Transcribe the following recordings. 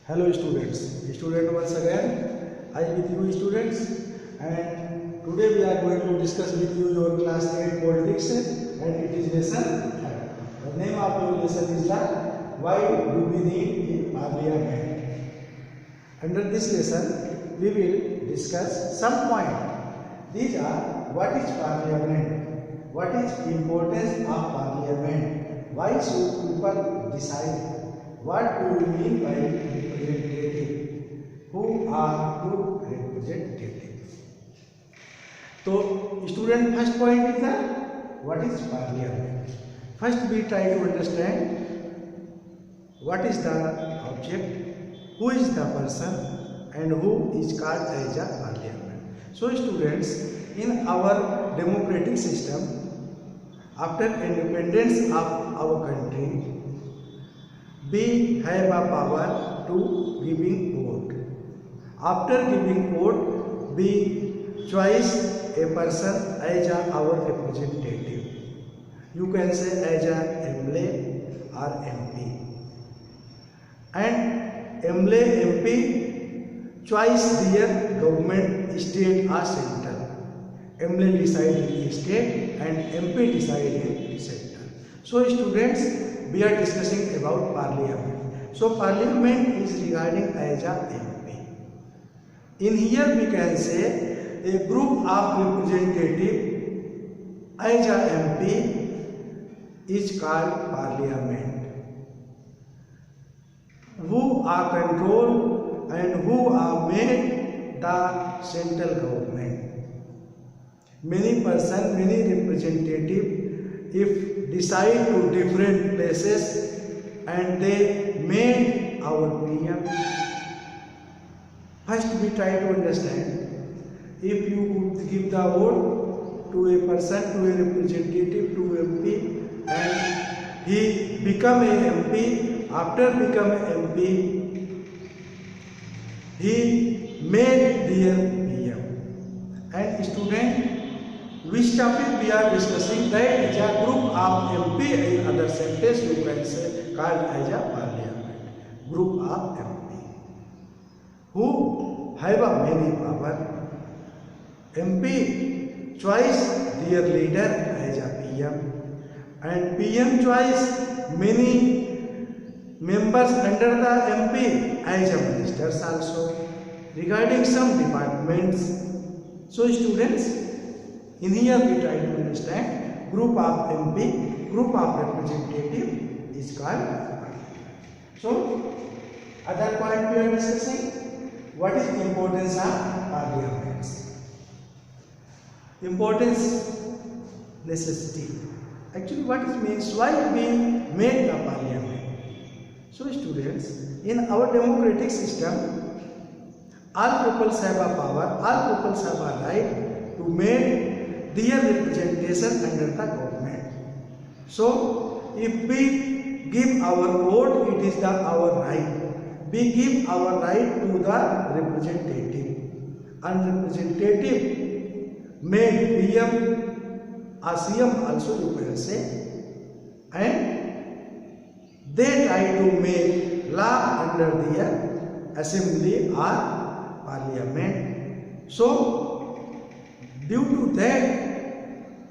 Hello students, student once again, I with you students, and today we are going to discuss with you your class 8 politics and it is lesson 5. The name of your lesson is that why do we need a parliament? Under this lesson, we will discuss some point. These are what is parliament, what is importance of parliament, why should people decide, what do you mean by representative, who are good representatives. So student, first point is that what is parliament. First we try to understand what is the object, who is the person and who is called as a parliament. So students, in our democratic system, after independence of our country, we have a power to giving vote. After giving vote, we choose a person as our representative. You can say as a MLA or MP. And MLA, MP choice their government, state or central. MLA decide in state and MP decide in central. So students, we are discussing about parliament. So parliament is regarding as a MP. In here we can say a group of representative as a MP is called parliament, who are controlled and who are made the central government. Many person, many representative, if decide to different places and they made our PM. First we try to understand, if you could give the vote to a person, to a representative, to MP, and he become a MP, after become a MP, he made their PM. And student, which topic we are discussing, that is a group of MP, in other sentence you can say called as a parliament. Group of MP who have a many power. MP choice their leader as a PM and PM choice many members under the MP as a ministers also regarding some departments. So students, in here we try to understand group of MP, group of representative is called parliament. So other point we are discussing, what is the importance of parliaments? Importance, necessity. Actually what it means, why we made the parliament? So students, in our democratic system, all peoples have a power, all peoples have a right to make their representation under the government. So if we give our vote, it is our right. We give our right to the representative. And representative made PM or CM also you can say, and they try to make law under their assembly or parliament. So due to that,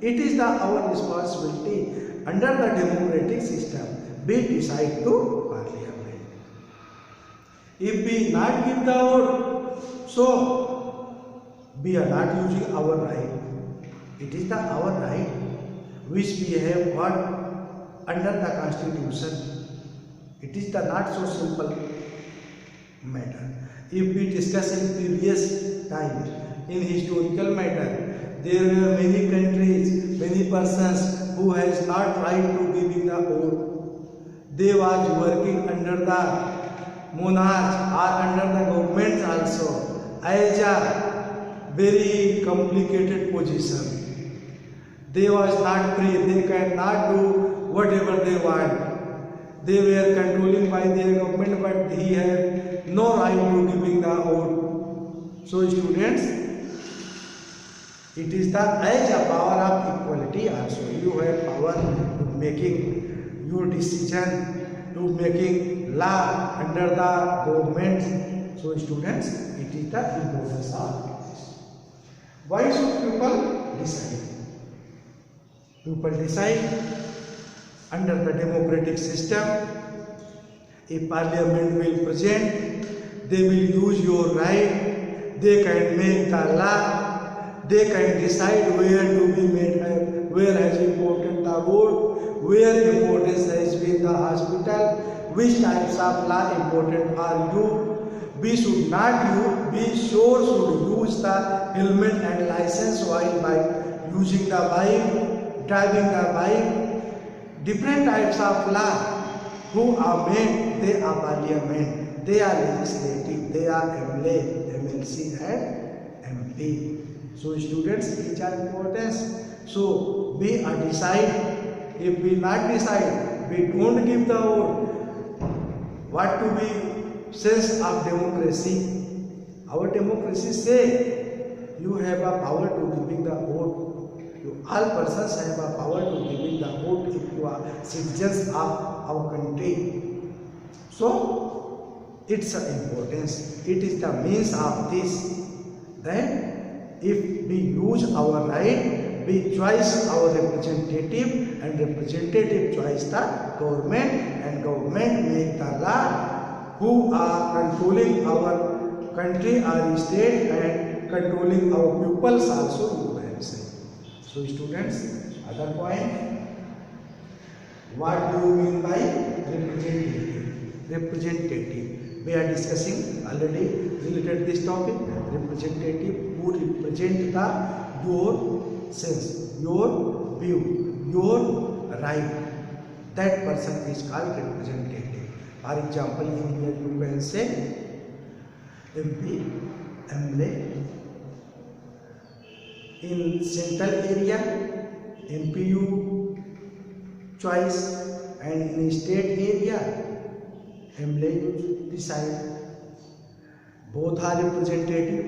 it is our responsibility under the democratic system, we decide to parliament. If we not give the vote, so we are not using our right. It is our right which we have got under the constitution. It is not so simple matter. If we discuss in previous times, in historical matter, there were many countries, many persons who has not right to giving the vote. They was working under the monarch or under the government also as a very complicated position. They was not free, they cannot do whatever they want. They were controlling by their government, but he had no right to giving the vote. So students, it is the as a power of equality also. You have power to making your decision, to making law, under the government. So students, it is the importance of this. Why should people decide? People decide under the democratic system. A parliament will present, they will use your right, they can make the law, they can decide where to be made, where has important the road, where importance has been the hospital, which types of law important are you. We should not use, we sure should use the helmet and license while by using the bike, driving the bike. Different types of law who are made, they are parliament, they are legislative, they are MLA, MLC and MP. So students, each are importance. So we are decide. If we not decide, we don't give the vote. What to be sense of democracy? Our democracy say you have a power to giving the vote. All persons have a power to giving the vote if you are citizens of our country. So it's an importance. It is the means of this. That if we use our right, we choose our representative, and representative choice the government, and government make the law who are controlling our country or state and controlling our pupils also. So students, other point, what do you mean by representative? Representative, we are discussing already related this topic. Representative who represent your sense, your view, your right. That person is called representative. For example, in here you can say MP, MLA. In central area, MPU choice, and in state area, MLA you decide. Both are representative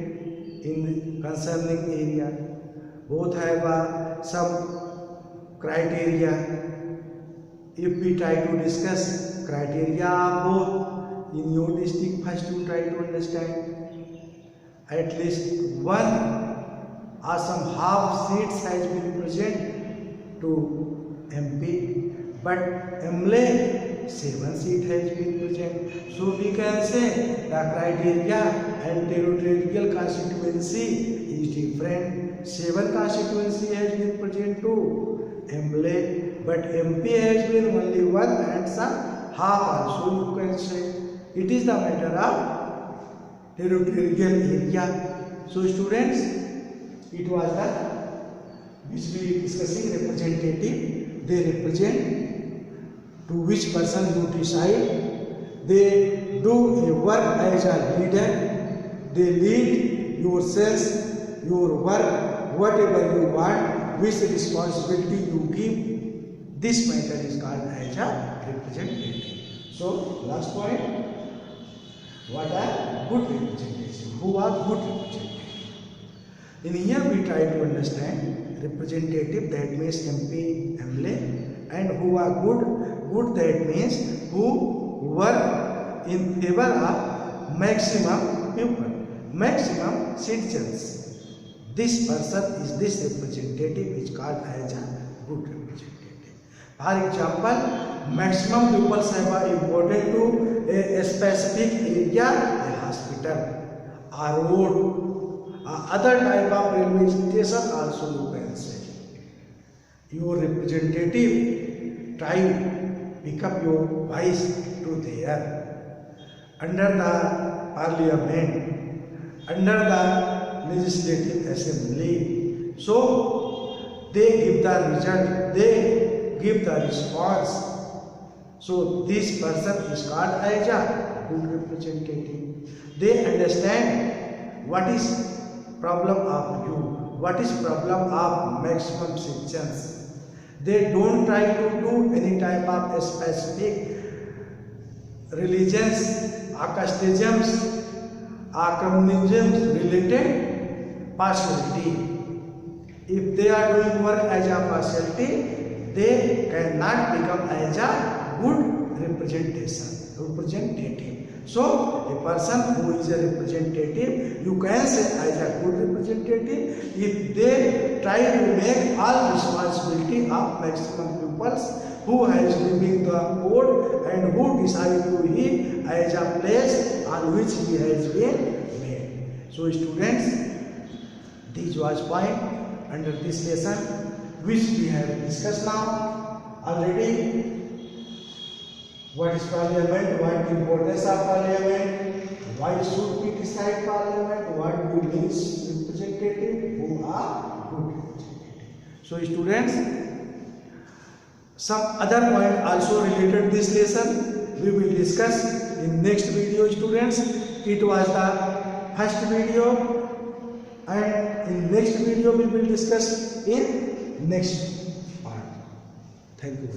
in concerning area. Both have some criteria. If we try to discuss criteria of both in your district, first you try to understand at least one or some half seats has been present to MP, but MLA 7 seat has been present. So we can say the criteria and territorial constituency is different. 7 constituency has been present to MLA, but MP has been only 1 and some half also. You can say it is the matter of territorial area. So students, it was the which we discussing representative. They represent to which person you decide. They do a work as a leader. They lead yourself, your work, whatever you want, which responsibility you give. This matter is called as a representative. So last point, what are good representatives? Who are good representatives? In here we try to understand representative, that means MP, MLA, and who are good. Good, that means who work in favor of maximum people, maximum citizens. This person is this representative is called as a good representative. For example, maximum people have important to a specific area, a hospital, a road, other type of railway station also you can say. Your representative try pick up your voice to there. Under the parliament, under the legislative assembly. So they give the result, they give the response. So this person is called as a good representative. They understand what is problem of you, what is problem of maximum citizens. They don't try to do any type of specific religions, casteisms, communism related partiality. If they are doing work as a partiality, they cannot become as a good representative. So a person who is a representative, you can say as a good representative if they try to make all responsibility of maximum pupils who has giving the code and who decide to he as a place on which he has been made. So students, this was point under this lesson which we have discussed now already. What is parliament? What is importance of parliament? Why should we decide parliament? What we means representative who are good representative. So students, some other point also related this lesson we will discuss in next video students. It was the first video and in next video we will discuss in next part. Thank you.